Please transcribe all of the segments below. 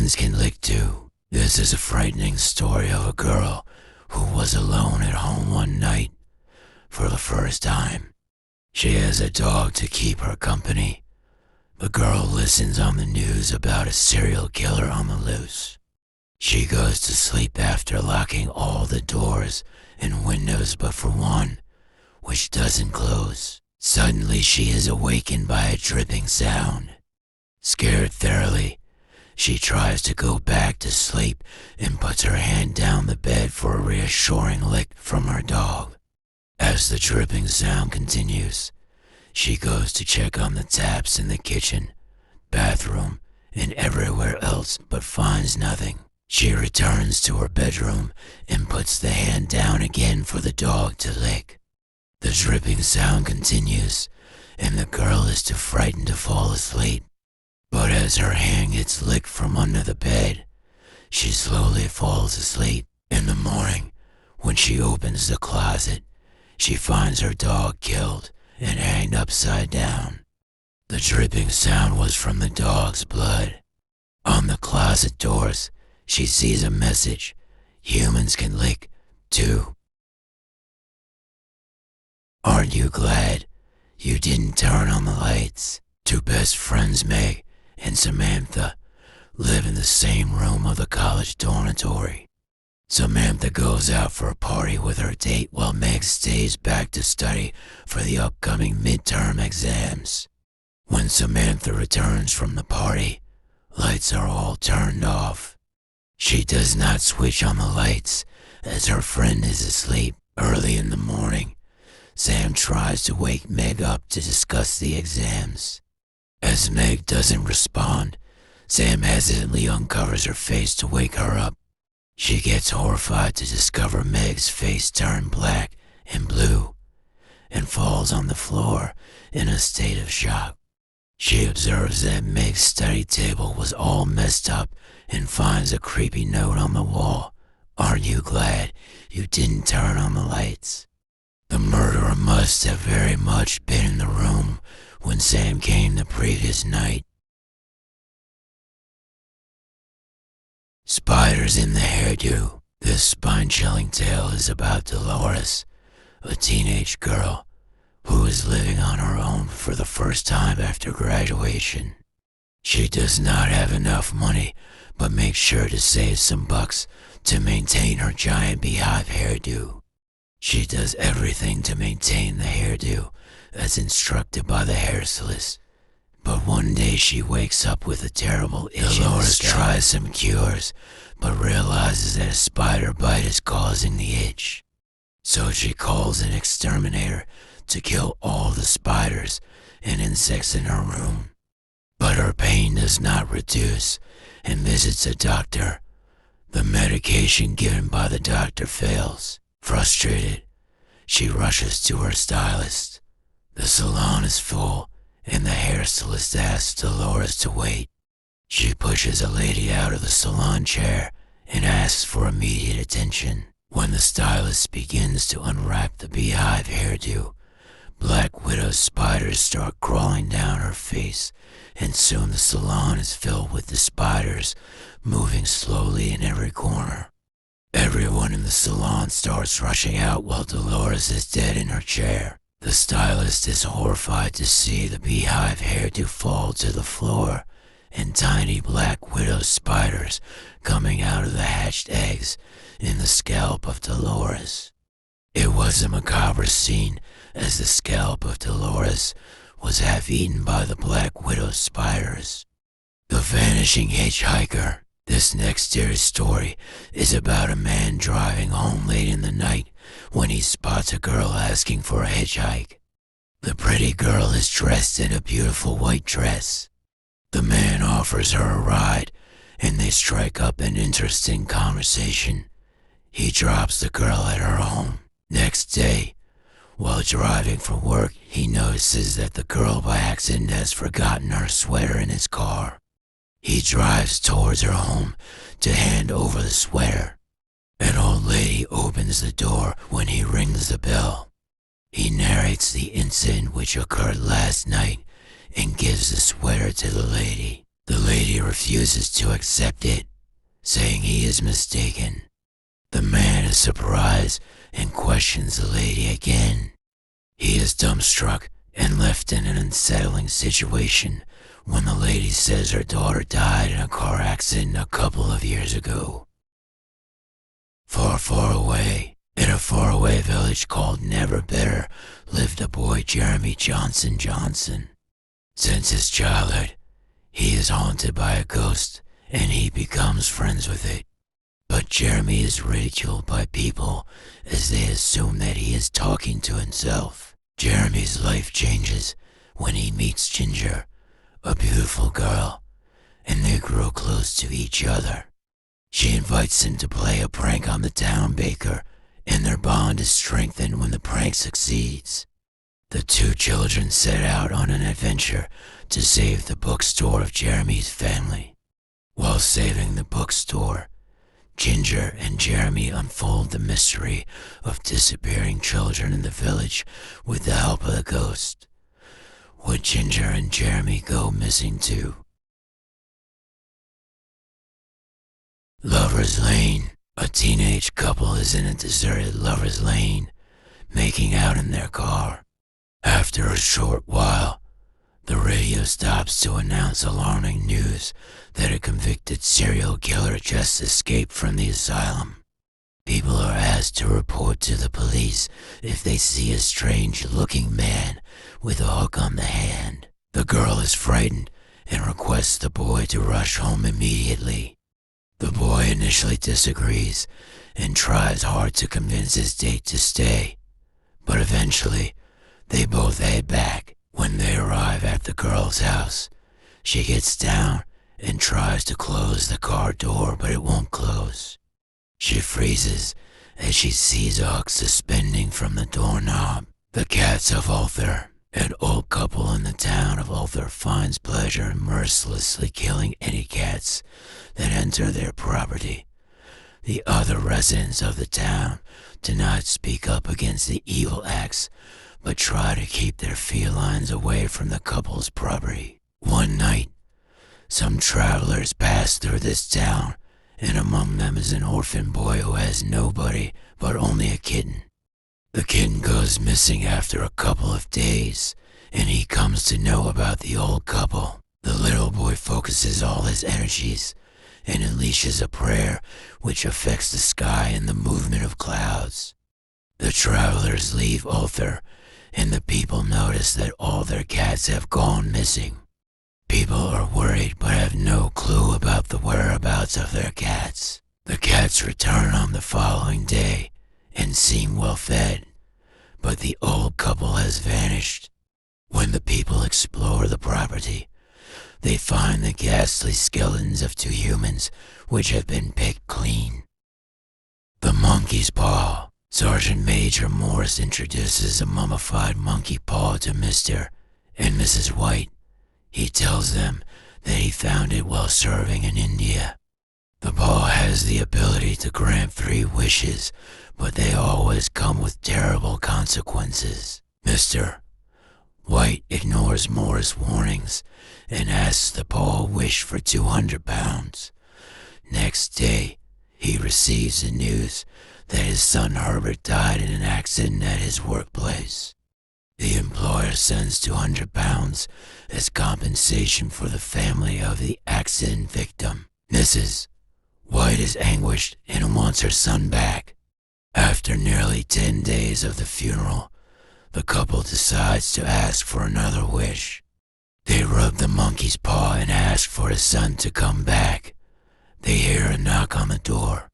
Humans can lick too. This is a frightening story of a girl who was alone at home one night for the first time. She has a dog to keep her company. The girl listens on the news about a serial killer on the loose. She goes to sleep after locking all the doors and windows but for one, which doesn't close. Suddenly she is awakened by a dripping sound. Scared thoroughly, she tries to go back to sleep and puts her hand down the bed for a reassuring lick from her dog. As the dripping sound continues, she goes to check on the taps in the kitchen, bathroom, and everywhere else but finds nothing. She returns to her bedroom and puts the hand down again for the dog to lick. The dripping sound continues, and the girl is too frightened to fall asleep. But as her hand gets licked from under the bed, she slowly falls asleep. In the morning, when she opens the closet, she finds her dog killed and hanged upside down. The dripping sound was from the dog's blood. On the closet doors, she sees a message: humans can lick too. Aren't you glad you didn't turn on the lights? Two best friends, Meg and Samantha, live in the same room of the college dormitory. Samantha goes out for a party with her date while Meg stays back to study for the upcoming midterm exams. When Samantha returns from the party, lights are all turned off. She does not switch on the lights as her friend is asleep. Early in the morning, Sam tries to wake Meg up to discuss the exams. As Meg doesn't respond, Sam hesitantly uncovers her face to wake her up. She gets horrified to discover Meg's face turned black and blue and falls on the floor in a state of shock. She observes that Meg's study table was all messed up and finds a creepy note on the wall. Aren't you glad you didn't turn on the lights? The murderer must have very much been in the room when Sam came the previous night. Spiders in the hairdo. This spine-chilling tale is about Dolores, a teenage girl who is living on her own for the first time after graduation. She does not have enough money, but makes sure to save some bucks to maintain her giant beehive hairdo. She does everything to maintain the hairdo as instructed by the hairstylist. But one day she wakes up with a terrible itch. Dolores tries some cures, but realizes that a spider bite is causing the itch. So she calls an exterminator to kill all the spiders and insects in her room. But her pain does not reduce and visits a doctor. The medication given by the doctor fails. Frustrated, she rushes to her stylist. The salon is full, and the hairstylist asks Dolores to wait. She pushes a lady out of the salon chair and asks for immediate attention. When the stylist begins to unwrap the beehive hairdo, black widow spiders start crawling down her face, and soon the salon is filled with the spiders, moving slowly in every corner. Everyone in the salon starts rushing out while Dolores is dead in her chair. The stylist is horrified to see the beehive hairdo fall to the floor and tiny black widow spiders coming out of the hatched eggs in the scalp of Dolores. It was a macabre scene as the scalp of Dolores was half eaten by the black widow spiders. The Vanishing Hitchhiker. This next series story is about a man driving home late in the night when he spots a girl asking for a hitchhike. The pretty girl is dressed in a beautiful white dress. The man offers her a ride, and they strike up an interesting conversation. He drops the girl at her home. Next day, while driving for work, he notices that the girl by accident has forgotten her sweater in his car. He drives towards her home to hand over the sweater. An old lady opens the door when he rings the bell. He narrates the incident which occurred last night and gives the sweater to the lady. The lady refuses to accept it, saying he is mistaken. The man is surprised and questions the lady again. He is dumbstruck and left in an unsettling situation when the lady says her daughter died in a car accident a couple of years ago. Far, far away, in a faraway village called Never Better, lived a boy, Jeremy Johnson Johnson. Since his childhood, he is haunted by a ghost and he becomes friends with it. But Jeremy is ridiculed by people as they assume that he is talking to himself. Jeremy's life changes when he meets Ginger, a beautiful girl, and they grow close to each other. She invites him to play a prank on the town baker, and their bond is strengthened when the prank succeeds. The two children set out on an adventure to save the bookstore of Jeremy's family. While saving the bookstore, Ginger and Jeremy unfold the mystery of disappearing children in the village with the help of the ghost. Would Ginger and Jeremy go missing too? Lover's Lane. A teenage couple is in a deserted Lover's Lane, making out in their car. After a short while, the radio stops to announce alarming news that a convicted serial killer just escaped from the asylum. People are asked to report to the police if they see a strange-looking man with a hook on the hand. The girl is frightened and requests the boy to rush home immediately. The boy initially disagrees and tries hard to convince his date to stay, but eventually they both head back. When they arrive at the girl's house, she gets down and tries to close the car door, but it won't close. She freezes as she sees a hook suspending from the doorknob. The cats of Ulthar, an old couple in the town of Ulthar, finds pleasure in mercilessly killing any cats that enter their property. The other residents of the town do not speak up against the evil acts, but try to keep their felines away from the couple's property. One night, some travelers pass through this town, and among them is an orphan boy who has nobody but only a kitten. The kitten goes missing after a couple of days, and he comes to know about the old couple. The little boy focuses all his energies and unleashes a prayer which affects the sky and the movement of clouds. The travelers leave Ulthar, and the people notice that all their cats have gone missing. People are worried but have no clue about the whereabouts of their cats. The cats return on the following day and seem well fed, but the old couple has vanished. When the people explore the property, they find the ghastly skeletons of two humans which have been picked clean. The monkey's paw. Sergeant Major Morris introduces a mummified monkey paw to Mr. and Mrs. White. He tells them that he found it while serving in India. The paw has the ability to grant 3 wishes, but they always come with terrible consequences. Mr. White ignores Morris' warnings and asks the paw a wish for £200. Next day, he receives the news that his son Herbert died in an accident at his workplace. The employer sends £200 as compensation for the family of the accident victim. Mrs. White is anguished and wants her son back. After nearly 10 days of the funeral, the couple decides to ask for another wish. They rub the monkey's paw and ask for his son to come back. They hear a knock on the door.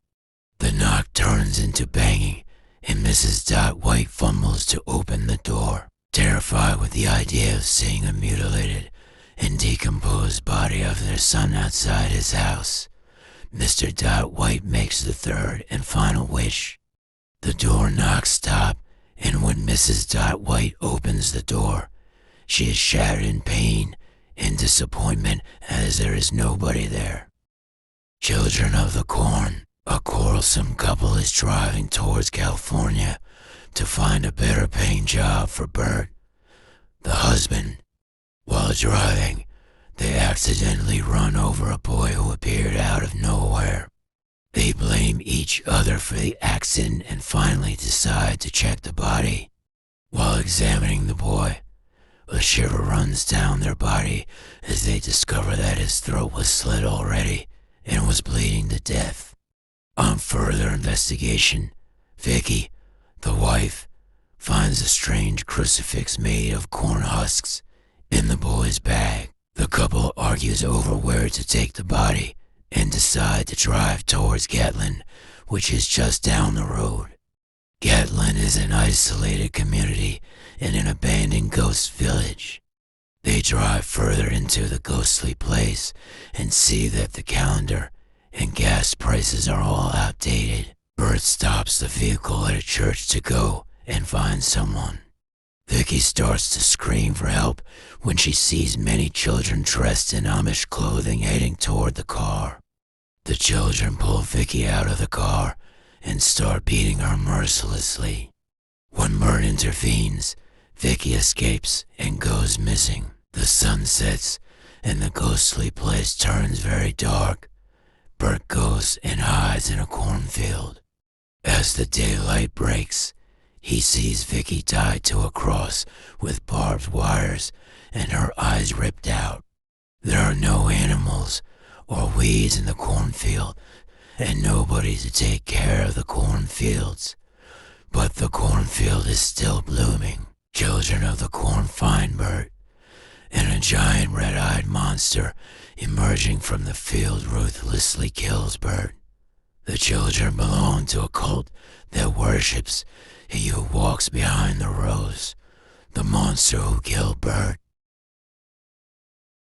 The knock turns into banging, and Mrs. White fumbles to open the door. Terrified with the idea of seeing a mutilated and decomposed body of their son outside his house, Mr. White makes the third and final wish. The door knocks stop, and when Mrs. White opens the door, she is shattered in pain and disappointment as there is nobody there. Children of the Corn. A quarrelsome couple is driving towards California to find a better paying job for Bert. The husband, while driving, They accidentally run over a boy who appeared out of nowhere. They blame each other for the accident and finally decide to check the body. While examining the boy, a shiver runs down their body as they discover that his throat was slit already and was bleeding to death. On further investigation, Vicky, the wife, finds a strange crucifix made of corn husks in the boy's bag. The couple argues over where to take the body and decide to drive towards Gatlin, which is just down the road. Gatlin is an isolated community in an abandoned ghost village. They drive further into the ghostly place and see that the calendar and gas prices are all outdated. Bert stops the vehicle at a church to go and find someone. Vicky starts to scream for help when she sees many children dressed in Amish clothing heading toward the car. The children pull Vicky out of the car and start beating her mercilessly. When Bert intervenes, Vicky escapes and goes missing. The sun sets and the ghostly place turns very dark. Bert goes and hides in a cornfield. As the daylight breaks, he sees Vicky tied to a cross with barbed wires and her eyes ripped out. There are no animals or weeds in the cornfield and nobody to take care of the cornfields. But the cornfield is still blooming. Children of the corn find Bert, and a giant red-eyed monster emerging from the field ruthlessly kills Bert. The children belong to a cult that worships he who walks behind the rows, the monster who killed Bert.